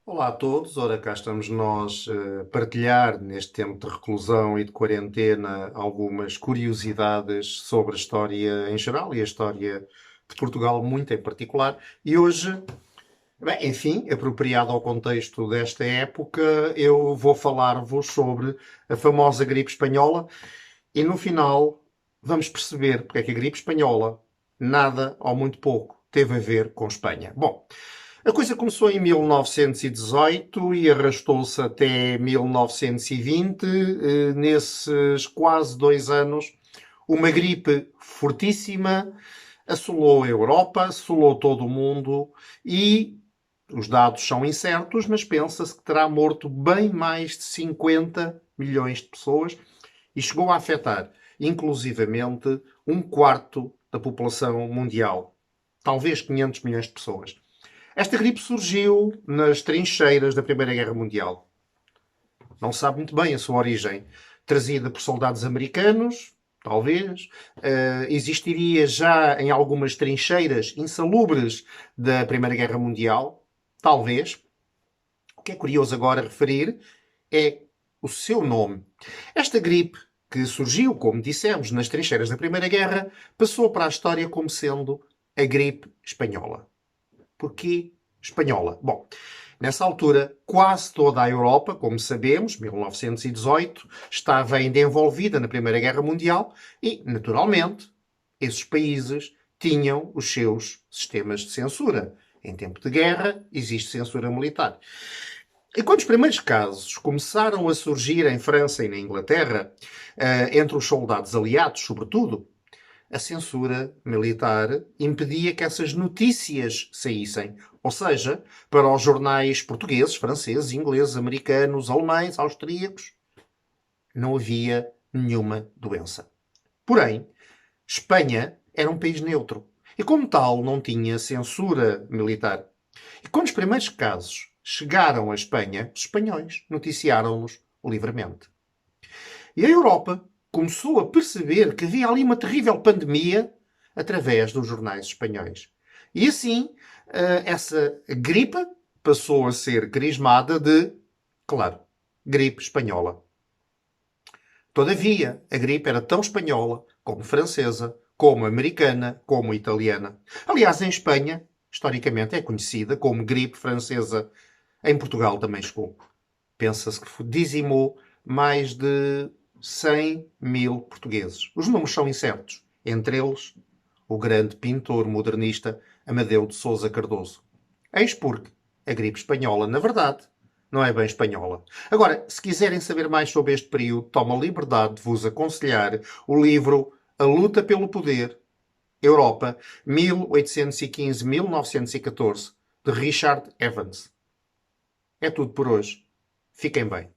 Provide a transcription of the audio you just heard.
Olá a todos, ora cá estamos nós a partilhar neste tempo de reclusão e de quarentena algumas curiosidades sobre a história em geral e a história de Portugal muito em particular. E hoje, bem, enfim, apropriado ao contexto desta época, eu vou falar-vos sobre a famosa gripe espanhola e no final vamos perceber porque é que a gripe espanhola nada ou muito pouco teve a ver com Espanha. Bom, a coisa começou em 1918 e arrastou-se até 1920. Nesses quase 2 anos, uma gripe fortíssima assolou a Europa, assolou todo o mundo e os dados são incertos, mas pensa-se que terá morto bem mais de 50 milhões de pessoas e chegou a afetar, inclusivamente, um quarto da população mundial. Talvez 500 milhões de pessoas. Esta gripe surgiu nas trincheiras da Primeira Guerra Mundial. Não se sabe muito bem a sua origem. Trazida por soldados americanos, talvez. Existiria já em algumas trincheiras insalubres da Primeira Guerra Mundial, talvez. O que é curioso agora referir é o seu nome. Esta gripe, que surgiu, como dissemos, nas trincheiras da Primeira Guerra, passou para a história como sendo a gripe espanhola. Porquê espanhola? Bom, nessa altura, quase toda a Europa, como sabemos, 1918, estava ainda envolvida na Primeira Guerra Mundial e, naturalmente, esses países tinham os seus sistemas de censura. Em tempo de guerra, existe censura militar. E quando os primeiros casos começaram a surgir em França e na Inglaterra, entre os soldados aliados, sobretudo, a censura militar impedia que essas notícias saíssem. Ou seja, para os jornais portugueses, franceses, ingleses, americanos, alemães, austríacos, não havia nenhuma doença. Porém, Espanha era um país neutro e, como tal, não tinha censura militar. E quando os primeiros casos chegaram à Espanha, os espanhóis noticiaram-nos livremente. E a Europa começou a perceber que havia ali uma terrível pandemia através dos jornais espanhóis. E assim, essa gripe passou a ser crismada de, claro, gripe espanhola. Todavia, a gripe era tão espanhola como francesa, como americana, como italiana. Aliás, em Espanha, historicamente, é conhecida como gripe francesa. Em Portugal também chegou. Pensa-se que dizimou mais de 100 mil portugueses. Os números são incertos. Entre eles, o grande pintor modernista Amadeu de Sousa Cardoso. Eis porque a gripe espanhola, na verdade, não é bem espanhola. Agora, se quiserem saber mais sobre este período, tomo a liberdade de vos aconselhar o livro A Luta pelo Poder, Europa, 1815-1914, de Richard Evans. É tudo por hoje. Fiquem bem.